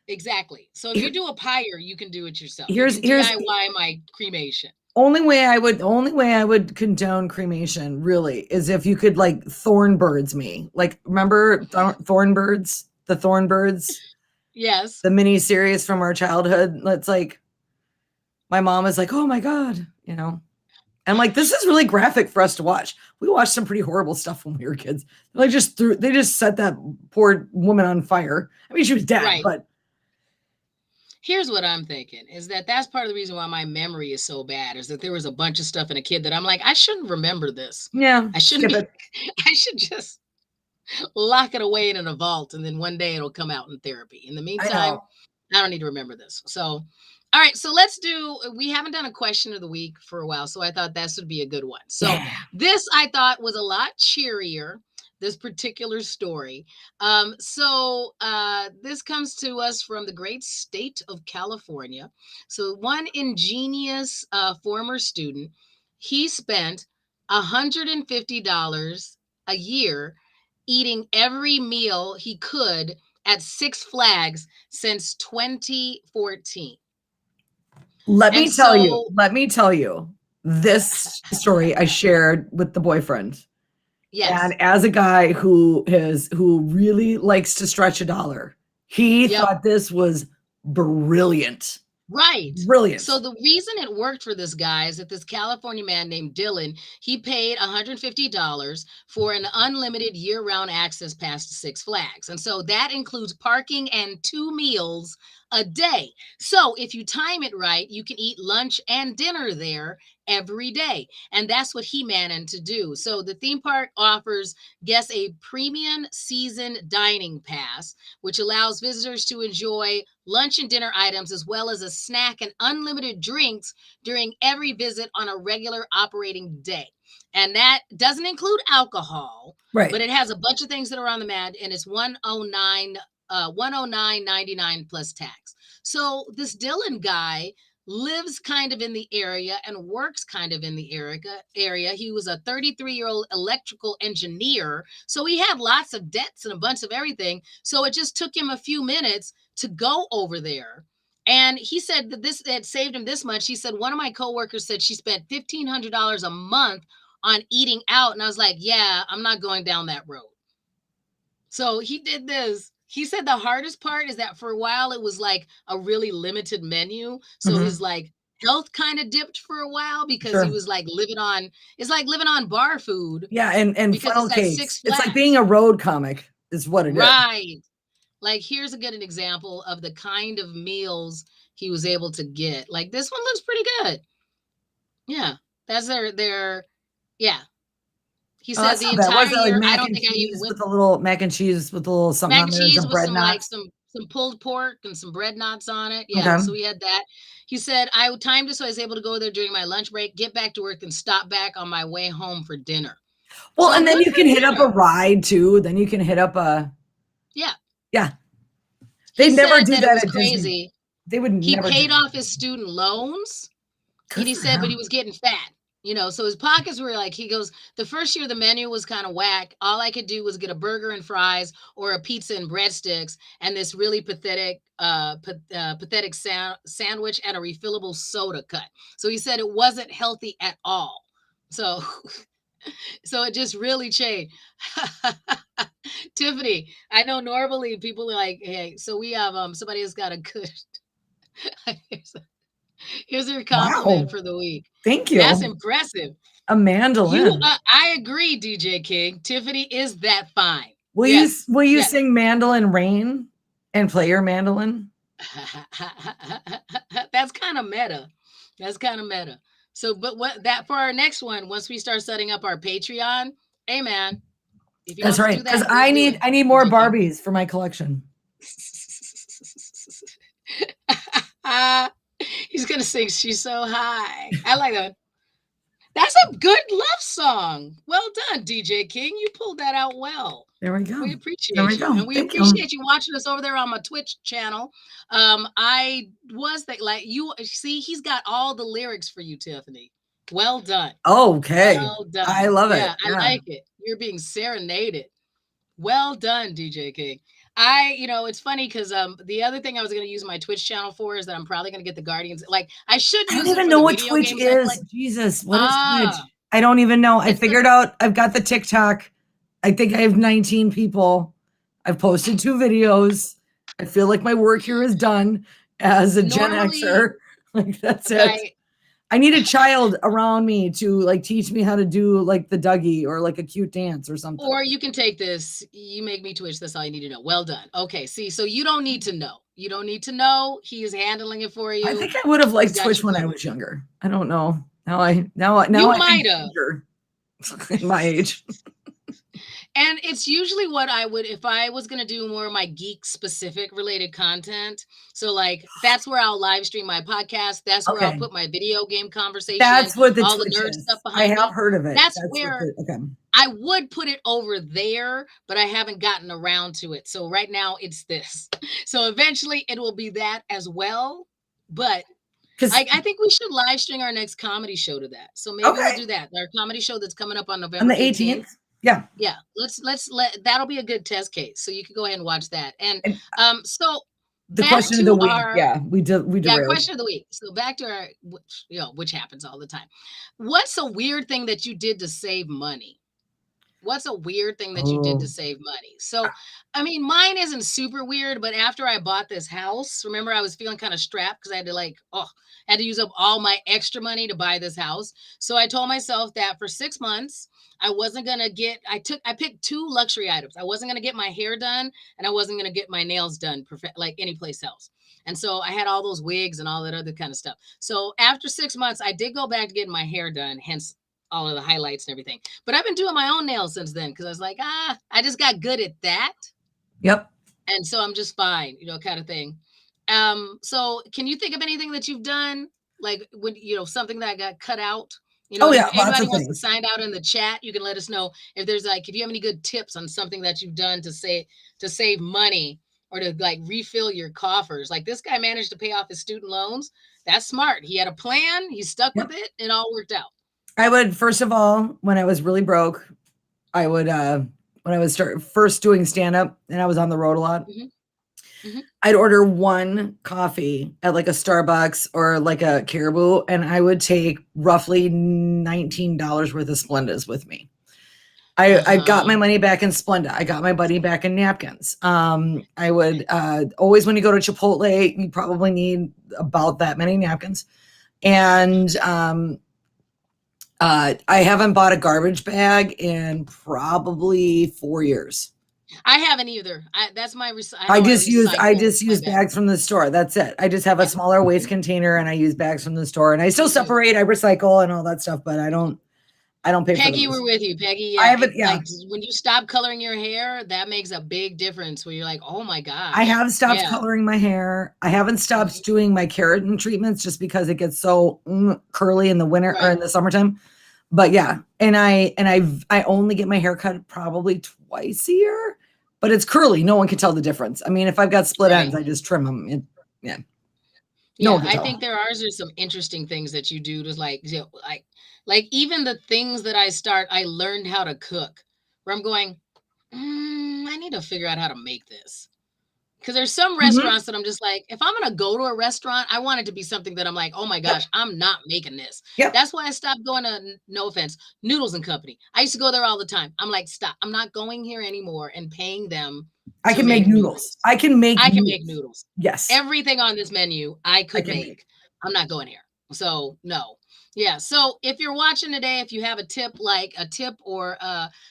Exactly. So if you Here, do a pyre, you can do it yourself. You here's can here's DIY my cremation. only way I would condone cremation really is if you could like thorn birds me. Like remember thorn birds, the thorn birds, Yes. the mini series from our childhood. Let's like my mom is like, oh my god, you know. And like this is really graphic for us to watch. We watched some pretty horrible stuff when we were kids. Like they just set that poor woman on fire. I mean, she was dead, Right. but Here's what I'm thinking is that that's part of the reason why my memory is so bad is that there was a bunch of stuff in a kid that I'm like, I shouldn't remember this. yeah, I shouldn't skip be, it. I should just lock it away in a vault and then one day it'll come out in therapy. In the I meantime, know. I don't need to remember this. So, all right. So let's do, we haven't done a question of the week for a while. So I thought this would be a good one. So Yeah. this I thought was a lot cheerier, this particular story. This comes to us from the great state of California. So one ingenious former student, he spent $150 a year eating every meal he could at Six Flags since 2014. And so, Let me tell you this story I shared with the boyfriend. yes, And as a guy who really likes to stretch a dollar, he yep, thought this was brilliant. right. So Brilliant. the reason it worked for this guy is that this California man named Dylan, he paid $150 for an unlimited year-round access pass to Six Flags. And so that includes parking and 2 meals a day. So if you time it right, you can eat lunch and dinner there every day. And that's what he managed to do. So the theme park offers guests a premium season dining pass, which allows visitors to enjoy lunch and dinner items, as well as a snack and unlimited drinks during every visit on a regular operating day. And that doesn't include alcohol, but Right. it has a bunch of things that are on the mat, and it's 109.99 plus tax. So this Dylan guy lives kind of in the area and works kind of in the area. He was a 33-year-old electrical engineer, so he had lots of debts and a bunch of everything. So it just took him a few minutes to go over there. And he said that this had saved him this much. He said one of my coworkers said she spent $1,500 a month on eating out, and I was like, yeah, I'm not going down that road. So he did this. He said the hardest part is that for a while it was like a really limited menu. So his Mhm. like health kind of dipped for a while because he Sure. was like living on, it's like living on bar food Yeah, and because funnel it's at cakes. Six It's like being Flags. a road comic is what it is. Right. Like here's a good example of the kind of meals he was able to get. Like this one looks pretty good. Yeah. That's their yeah. He Oh, said that's the not bad. entire Was it like year, I mac don't and think I even cheese went with a little mac and cheese with a little something mac on and there, cheese some with bread some like knots? some pulled pork and some bread knots on it. Yeah, Okay. so we had that. He said I timed it so I was able to go there during my lunch break, get back to work, and stop back on my way home for dinner. Well, So and then good you for can hit up a dinner. ride too. Then you can hit up a Yeah. yeah. He They'd never said do that it that was at Disney. crazy. They would He never do paid that. off his student loans. And Good he for said, but he him. was getting fat, so his pockets were like, he goes, the first year the menu was kind of whack. All I could do was get a burger and fries or a pizza and breadsticks and this really pathetic sandwich and a refillable soda cut. So he said it wasn't healthy at all. So, so it just really changed. Tiffany, I know normally people are like, hey, so we have somebody has got a good here's, here's your compliment Wow. for the week. Thank That's you. impressive. A mandolin. I agree, DJ King. Tiffany is that fine. Will Yes, you yes. sing Mandolin Rain and play your mandolin? That's kind of meta. That's kind of meta. So, but what that for our next one, once we start setting up our Patreon, hey man, if you That's want to right. do Because that, we'll do it. I need more DJ King. Barbies for my collection. He's gonna sing "She's So High." I like that. That's a good love song. Well done, DJ King. You pulled that out well. There we go. We There appreciate we you, go. and we Thank you. appreciate you watching us over there on my Twitch channel. I was like you see, he's got all the lyrics for you, Tiffany. Well done. Okay. Well done. I love it. Yeah, I like it. You're being serenaded. Well done, DJ King. It's funny because the other thing I was going to use my Twitch channel for is that I'm probably going to get the Guardians. Like I should I use don't it even for know the what video Twitch games I play. is. Jesus, what is Twitch? Ah, I don't even know. I it's the figured out I've got the TikTok. I think I have 19 people. I've posted 2 videos. I feel like my work here is done as a Gen normally Xer. Like that's it. right. I need a child around me to like teach me how to do like the Dougie or like a cute dance or something. Or you can take this. You make me Twitch. That's all you need to know. Well done. Okay. See, so you don't need to know. You don't need to know. He is handling it for you. I think I would have liked He's got Twitch you when I covered. was younger. I don't know. Now I You think might have. younger in my age. And it's usually what I would if I was going to do more of my geek specific related content. So like that's where I'll live stream my podcast. That's where I'll Okay. put my video game conversation, That's what the all the Twitch nerd is. stuff I behind have me. heard of it. That's what where okay. I would put it over there, but I haven't gotten around to it. So right now it's this. So eventually it will be that as well. But Because I think we should live stream our next comedy show to that. So maybe we'll do that. Our comedy show that's coming up on on November the 18th. 18th. Yeah. Yeah, let's let that'll be a good test case. So you can go ahead and watch that. And And so the back question of to the week. our Yeah, we derailed. question of the week. So back to our which happens all the time. What's a weird thing that you did to save money? What's a weird thing that you did to Oh. save money? So, I mean, mine isn't super weird, but after I bought this house, remember I was feeling kind of strapped because I had to had to use up all my extra money to buy this house. So I told myself that for 6 months, I wasn't gonna get. I picked 2 luxury items. I wasn't gonna get my hair done, and I wasn't gonna get my nails done like any place else. And so I had all those wigs and all that other kind of stuff. So after 6 months, I did go back to getting my hair done. Hence all of the highlights and everything. But I've been doing my own nails since then because I was like, I just got good at that. Yep. And so I'm just fine, kind of thing. So can you think of anything that you've done? Like when, something that got cut out? Oh yeah, if lots anybody of wants to things. sign out in the chat, you can let us know if you have any good tips on something that you've done to save money or to like refill your coffers. Like this guy managed to pay off his student loans. That's smart. He had a plan. He stuck with it. It all worked out. I would first of all, when I was really broke, I would when I was first doing stand up and I was on the road a lot. Mm-hmm. I'd order 1 coffee at like a Starbucks or like a Caribou, and I would take roughly $19 worth of Splendas with me. I got my money back in Splenda. I got my money back in napkins. I would always, when you go to Chipotle, you probably need about that many napkins. And I haven't bought a garbage bag in probably 4 years. I haven't either. That's my. I just use bags from the store. That's it. I just have a smaller waste container and I use bags from the store. And I still separate. I recycle and all that stuff, but I don't. I don't pay for Peggy, those. we're with you, Peggy. I Yeah, haven't, yeah. like when you stop coloring your hair, that makes a big difference. Where you're like, oh my I gosh. have stopped Yeah. coloring my hair. I haven't stopped Mhm. doing my keratin treatments just because it gets so curly in the winter or Right. in the summertime. But yeah, and I only get my hair cut probably twice a year, but it's curly. No one can tell the difference. I mean, if I've got split Right. ends, I just trim them. Yeah, no Yeah, one can I think tell. there are some interesting things that you do to like, like even the things that I learned how to cook. Where I'm going, I need to figure out how to make this. Because there's some Mhm. restaurants that I'm just like, if I'm gonna go to a restaurant, I want it to be something that I'm like, oh my Yep. gosh, I'm not making this. Yep. That's why I stopped going to, no offense, Noodles and Company. I used to go there all the time. I'm like, stop. I'm not going here anymore and paying them I to can make make noodles. noodles. I can make I can make noodles. noodles. Yes, Everything on this menu I I could can make. make. I'm not going here. So no. Yeah. So if you're watching today, if you have a tip, like a tip or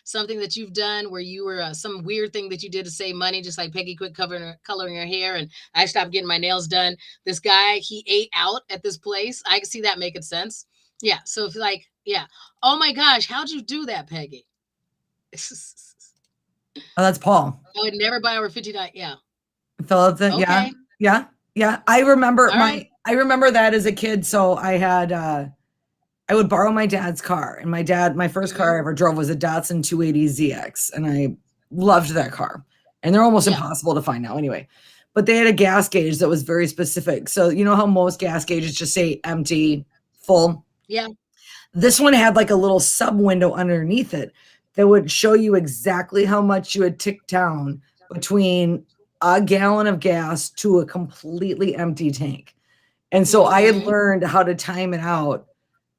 something that you've done where you were some weird thing that you did to save money, just like Peggy quit coloring her hair and I stopped getting my nails done. This guy, he ate out at this place. I can see that making sense. Yeah. So if like, yeah. Oh my gosh, how'd you do that, Peggy? Oh, that's Paul. I would never buy over $50. Yeah. Philip, yeah, Okay. yeah, yeah. I remember All right. I remember that as a kid. So I had I would borrow my dad's car, and my first car I Hmm. ever drove was a Datsun 280ZX, and I loved that car. And they're almost Yeah. impossible to find now anyway. But they had a gas gauge that was very specific. So you know how most gas gauges just say empty, full? Yeah. This one had like a little sub window underneath it that would show you exactly how much you had ticked down between a gallon of gas to a completely empty tank. And so I had Hmm. learned how to time it out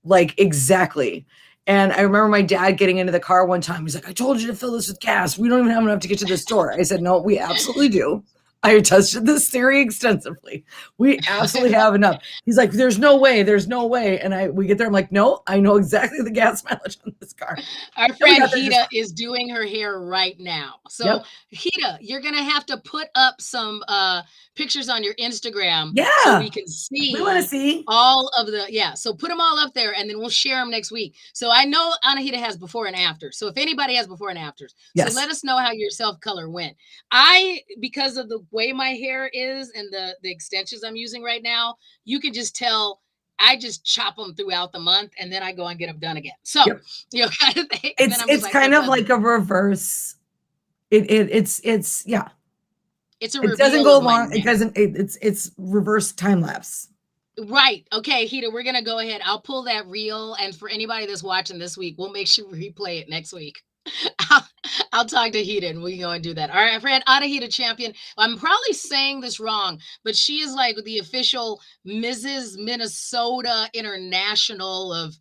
like exactly. And I remember my dad getting into the car one time. He's like, I told you to fill this with gas. We don't even have enough to get to the store. I said, no, we absolutely do. I tested this theory extensively. We absolutely have enough. He's like, there's no way, there's no way. And we get there, I'm like, no, I know exactly the gas mileage on this car. Our And we friend got there just Hita fine. is doing her hair right now. So Yep. Hita, you're gonna have to put up some pictures on your Instagram so Yeah. we can We want to see see. all of the, yeah. So put them all up there and then we'll share them next week. So I know Anahita has before and after. So if anybody has before and afters, so Yes. let us know how your self color went. I, because of the way my hair is and the extensions I'm using right now, you can just tell I just chop them throughout the month and then I go and get them done again. So, Yep. you know, kind of thing. And then I'm just It's like, we're kind of done. like a reverse. It's yeah. It's a It doesn't reveal go of my along. It neck. doesn't. It's reverse time lapse. Right. Okay, Hita, we're going to go ahead. I'll pull that reel. And for anybody that's watching this week, we'll make sure we replay it next week. I'll, I'll talk to Hita and we can go and do that. All right, friend, Anahita Champion. I'm probably saying this wrong, but she is like the official Mrs. Minnesota International of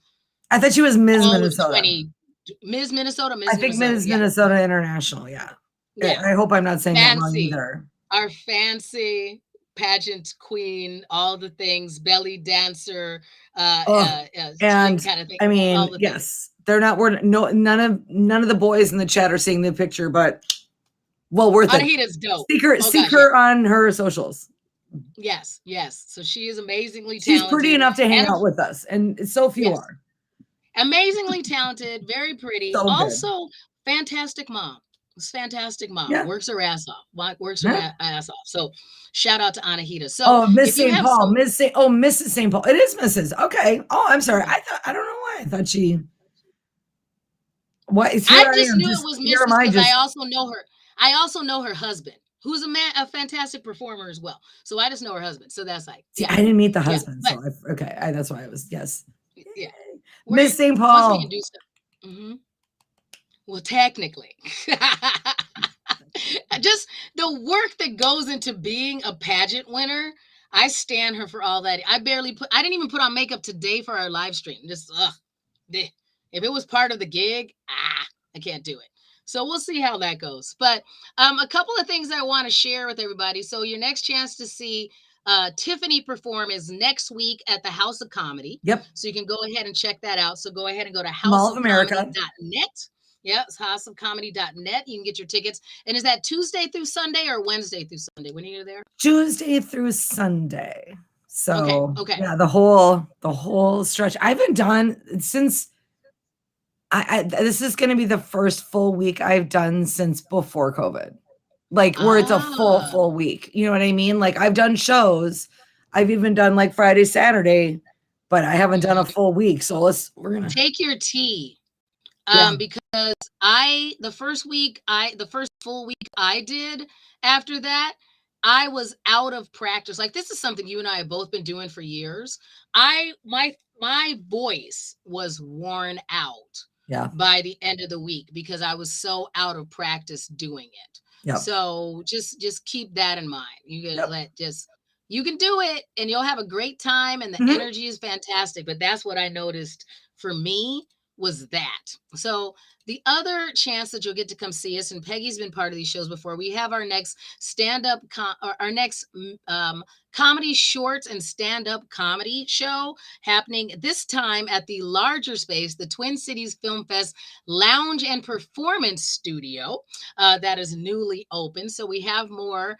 I thought she was Ms. all of Minnesota. 20. Ms. Minnesota, I Ms. think Minnesota. Ms. Yeah. Minnesota International. Yeah. Yeah. I hope I'm not saying that wrong Fancy. either. Our fancy pageant queen, all the things, belly dancer, Oh, string and kind of thing, I all mean, the things. yes, they're not. We're no none of the boys in the chat are seeing the picture, but well worth it. Anahita's dope. Oh Seek gosh, yeah. her on her socials. Yes, yes. So she is amazingly She's pretty talented enough to hang and out with us, and so few yes, are. amazingly talented, very pretty. So good. Also, fantastic mom. It's fantastic mom. Yeah. Works her ass off. Works her Yeah. ass off. So shout out to Anahita. So Oh, Miss if you St. have Paul, some, Mrs. St. Paul. It is Mrs. Okay. Oh, I'm sorry. Mhm. I don't know why I thought she. What is I here? I just am knew it just was here. Am Mrs. I because I just? also know her. I also know her husband, who's a fantastic performer as well. So I just know her husband. So that's like, See, yeah, I didn't meet the yeah, husband, but so okay. That's why I was yes. yeah, Miss St. once we can Paul. do stuff. Well, technically, just the work that goes into being a pageant winner. I stand her for all that. I didn't even put on makeup today for our live stream. Just, if it was part of the gig, I can't do it. So we'll see how that goes. But a couple of things I want to share with everybody. So your next chance to see Tiffany perform is next week at the House of Comedy. Yep. So you can go ahead and check that out. So go ahead and go to Mall of America. houseofcomedy.net. Yeah, it's houseofcomedy.net. You can get your tickets. And is that Tuesday through Sunday or Wednesday through Sunday? When are you there? Tuesday through Sunday. So Okay. yeah, the whole stretch. I haven't done since This is going to be the first full week I've done since before COVID, like where it's a Ah, full week. You know what I mean? Like I've done shows, I've even done like Friday, Saturday, but I haven't done a full week. So we're gonna, take your tea. yeah, Because the first full week I did after that, I was out of practice. Like this is something you and I have both been doing for years. My voice was worn out yeah, by the end of the week because I was so out of practice doing it. yep, So just keep that in mind. yep. You can do it and you'll have a great time and the Mhm. energy is fantastic. But that's what I noticed for me was that. So the other chance that you'll get to come see us, and Peggy's been part of these shows before, we have our next our next comedy shorts and stand-up comedy show happening this time at the larger space, the Twin Cities Film Fest Lounge and Performance Studio that is newly open. So we have more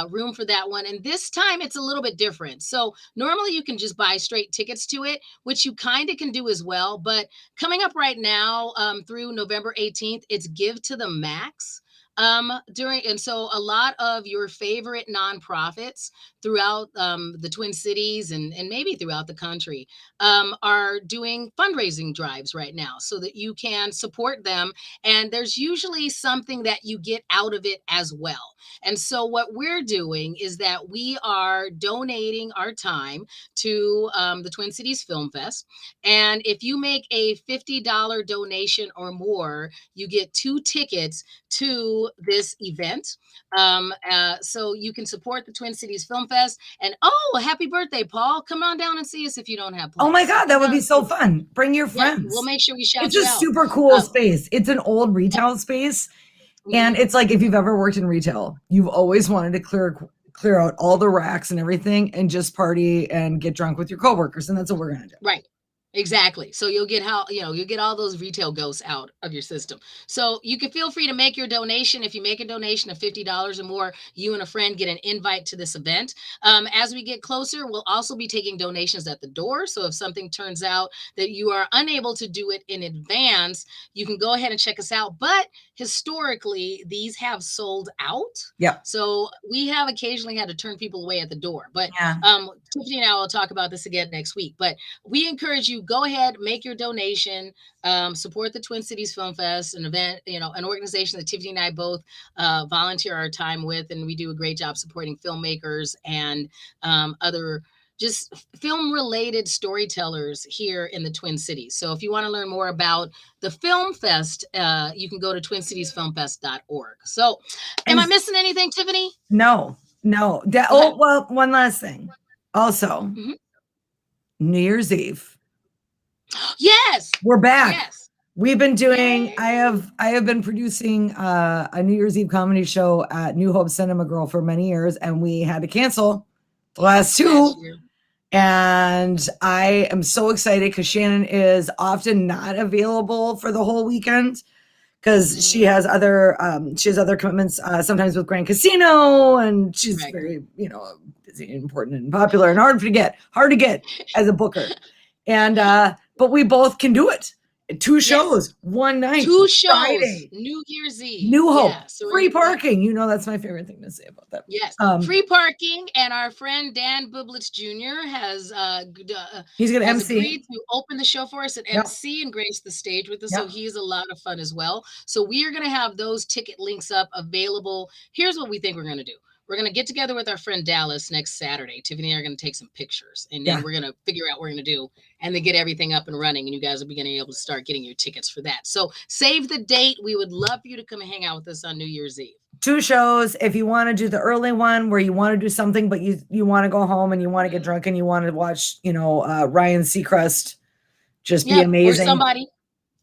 room for that one. And this time it's a little bit different. So normally you can just buy straight tickets to it, which you kind of can do as well. But coming up right now through November 18th, it's Give to the Max. And so a lot of your favorite nonprofits throughout the Twin Cities and maybe throughout the country are doing fundraising drives right now so that you can support them. And there's usually something that you get out of it as well. And so what we're doing is that we are donating our time to the Twin Cities Film Fest. And if you make a $50 donation or more, you get 2 tickets to this event. So you can support the Twin Cities Film Fest. And oh, happy birthday, Paul. Come on down and see us if you don't have Oh my plans. So God, that come would down be and see so us. fun. Bring your Yeah, we'll friends. make sure we shout It's you a out. super cool Um, space. It's an old retail space. And it's like if you've ever worked in retail, you've always wanted to clear out all the racks and everything and just party and get drunk with your coworkers. And that's what we're gonna do. Right. Exactly. So you'll get you'll get all those retail ghosts out of your system. So you can feel free to make your donation. If you make a donation of $50 or more, you and a friend get an invite to this event. As we get closer, we'll also be taking donations at the door. So if something turns out that you are unable to do it in advance, you can go ahead and check us out. But historically, these have sold out. Yep. So we have occasionally had to turn people away at the door. But Yeah. Tiffany and I will talk about this again next week. But we encourage you, go ahead, make your donation, support the Twin Cities Film Fest, an event, an organization that Tiffany and I both volunteer our time with, and we do a great job supporting filmmakers and other just film related storytellers here in the Twin Cities. So if you want to learn more about the Film Fest, you can go to twincitiesfilmfest.org. So am I missing anything, Tiffany? No. Okay. Oh, well, one last thing. Also, Mhm. New Year's Eve. Yes. We're back. Yes. We've been doing, Yay. I have been producing a New Year's Eve comedy show at New Hope Cinema Girl for many years, and we had to cancel the last 2. Last year. And I am so excited because Shannan is often not available for the whole weekend because she has other commitments, sometimes with Grand Casino, and she's Right. very, busy and important and popular and hard to get as a booker. And but we both can do it. 2 shows, one night, 2 shows, Friday. New Year's Eve. New Hope, Yeah, so free parking. That's my favorite thing to say about that. Yes, free parking, and our friend Dan Bublitz Jr. has he's gonna has MC. agreed to open the show for us at MC and grace the stage with us. So he is a lot of fun as well. So we are going to have those ticket links up available. Here's what we think we're going to do. We're going to get together with our friend Dallas next Saturday. Tiffany and I are going to take some pictures, and then we're going to figure out what we're going to do, and then get everything up and running, and you guys will be able to start getting your tickets for that. So save the date. We would love for you to come and hang out with us on New Year's Eve. 2 shows. If you want to do the early one where you want to do something, but you want to go home and you want to get drunk and you want to watch, Ryan Seacrest just be amazing. Or somebody.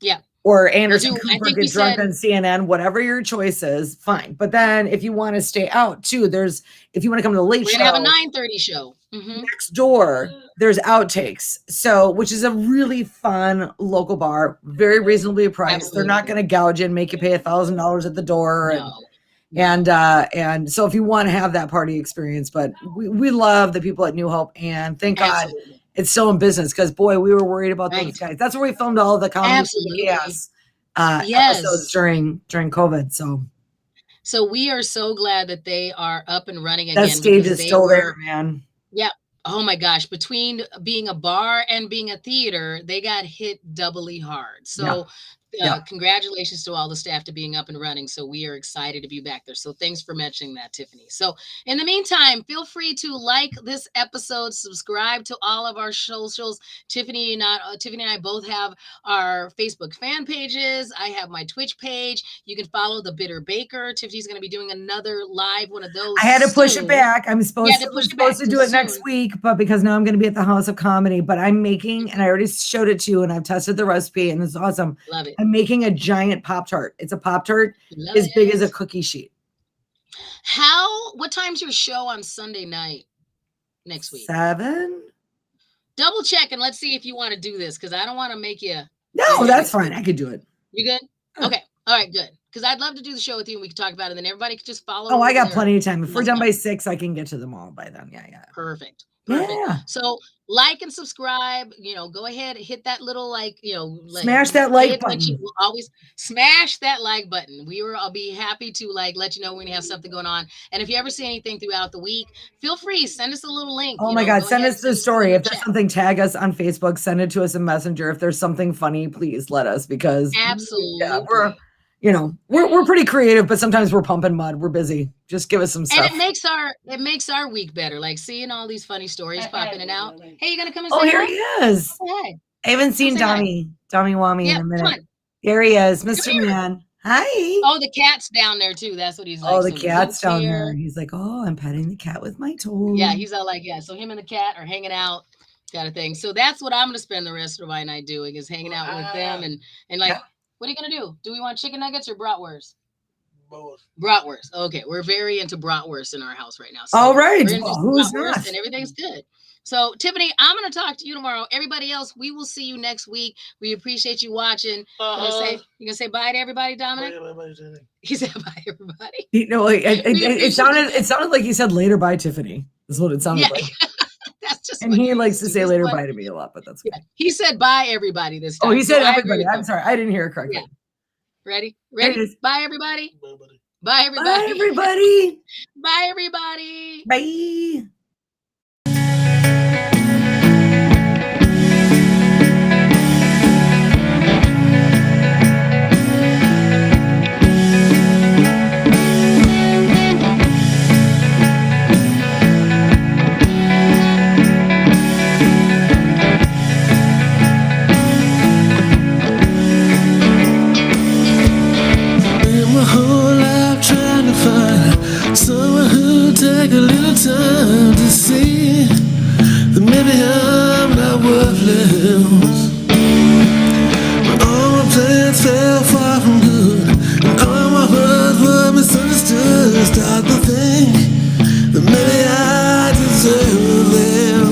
Yeah. Or Anderson Cooper get drunk on CNN, whatever your choice is, fine. But then if you want to stay out too, if you want to come to the late show. We're going to have a 9:30 show. Next door, there's Outtakes. So, which is a really fun local bar, very reasonably priced. Absolutely. They're not going to gouge you and make you pay $1,000 at the door. No. And so if you want to have that party experience, but we love the people at New Hope, and thank God it's still in business, because boy, we were worried about those guys. That's where we filmed all of the comedy. Yes. Yes. episodes during COVID. So we are so glad that they are up and running That again stage because is they still there, were, man. yeah. Oh my gosh, between being a bar and being a theater, they got hit doubly hard. Yeah. So Yeah. congratulations to all the staff to being up and running. So we are excited to be back there. So thanks for mentioning that, Tiffany. So in the meantime, feel free to like this episode, subscribe to all of our socials. Tiffany and I both have our Facebook fan pages. I have my Twitch page. You can follow the Bitter Baker. Tiffany's going to be doing another live one of those. I had to push it soon. back. I was Yeah, supposed to do it next soon. week, but because now I'm going to be at the House of Comedy, but I'm making, and I already showed it to you, and I've tested the recipe, and it's awesome. Love it. I'm making a giant Pop-Tart. It's a Pop-Tart as big as a cookie sheet. What time's your show on Sunday night next week? 7. Double check and let's see if you want to do this, because I don't want to make you. No, that's fine. I could do it. You good? Okay. All right, good. Because I'd love to do the show with you and we can talk about it, and then everybody could just follow. Oh, I got plenty of time. If we're done by 6, I can get to them all by then. Yeah. Perfect. Yeah. So like and subscribe, go ahead, hit that little smash that like button. We'll always smash that like button. I'll be happy to let you know when you have something going on. And if you ever see anything throughout the week, feel free, send us a little link. Oh my God, send us the story. If there's something, tag us on Facebook, send it to us in Messenger. If there's something funny, please let us, because absolutely, we're pretty creative, but sometimes we're pumping mud. We're busy. Just give us some stuff. And it makes our week better. Like seeing all these funny stories popping in and out. Hey, you gonna come and say hi? Here he is. Hi. I haven't seen Dami Wami in a minute. There he is, Mr. Man. Hi. Oh, the cat's down there too. That's what he's like. Oh, the cat's down there. He's like, oh, I'm petting the cat with my toes. Yeah, he's all like, yeah. So him and the cat are hanging out, kind of thing. So that's what I'm gonna spend the rest of my night doing, is hanging out with them and What are you gonna do? Do we want chicken nuggets or bratwurst? Both. Bratwurst. Okay, we're very into bratwurst in our house right now. So all right. Well, who's not? And everything's good. So Tiffany, I'm gonna talk to you tomorrow. Everybody else, we will see you next week. We appreciate you watching. You gonna say bye to everybody, Dominic? Bye, he said bye, everybody. It sounded like he said later, bye, Tiffany. That's what it sounded like. That's just, and he likes to say later bye to me a lot, but that's good. He said bye everybody this time. Oh, he said everybody. I'm sorry, I didn't hear it correctly. Yeah. Ready? Bye everybody. Bye everybody. Bye everybody. Bye. Take a little time to see that maybe I'm not worthless. When all my plans fell far from good, and all my words were misunderstood, start to think that maybe I deserve this.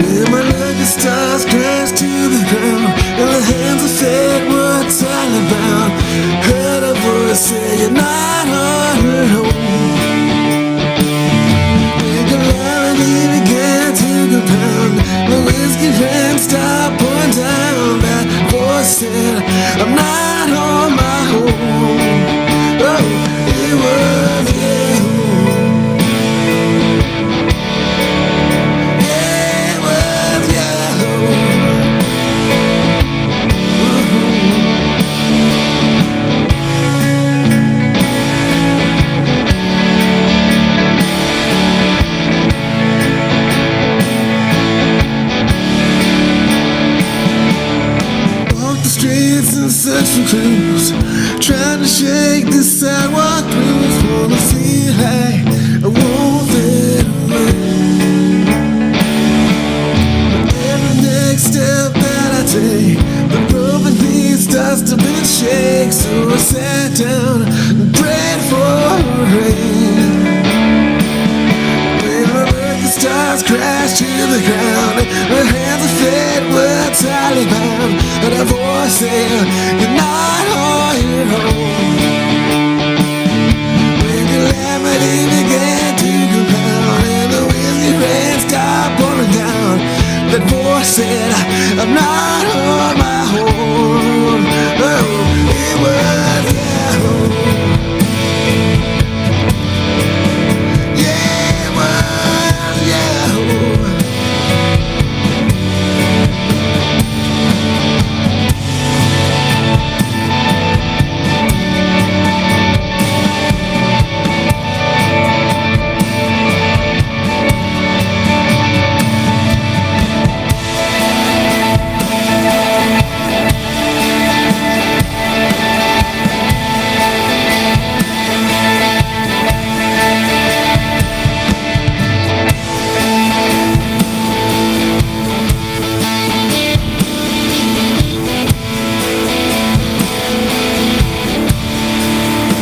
When my lucky stars crash to the ground, and the hands of fate were all about, heard a voice say you're not alone. The whiskey drank, stop pouring down. That voice said, I'm not on my own. Oh, it was you. It was you. Search for clues, trying to shake the sidewalk blues. Wanna feel like I won't fade away. Every next step that I take, the broken piece starts to bend and shake. So I sat down and prayed for rain. When my lucky stars crashed to the ground, the hands of fate were tightly bound, and a voice said, you're not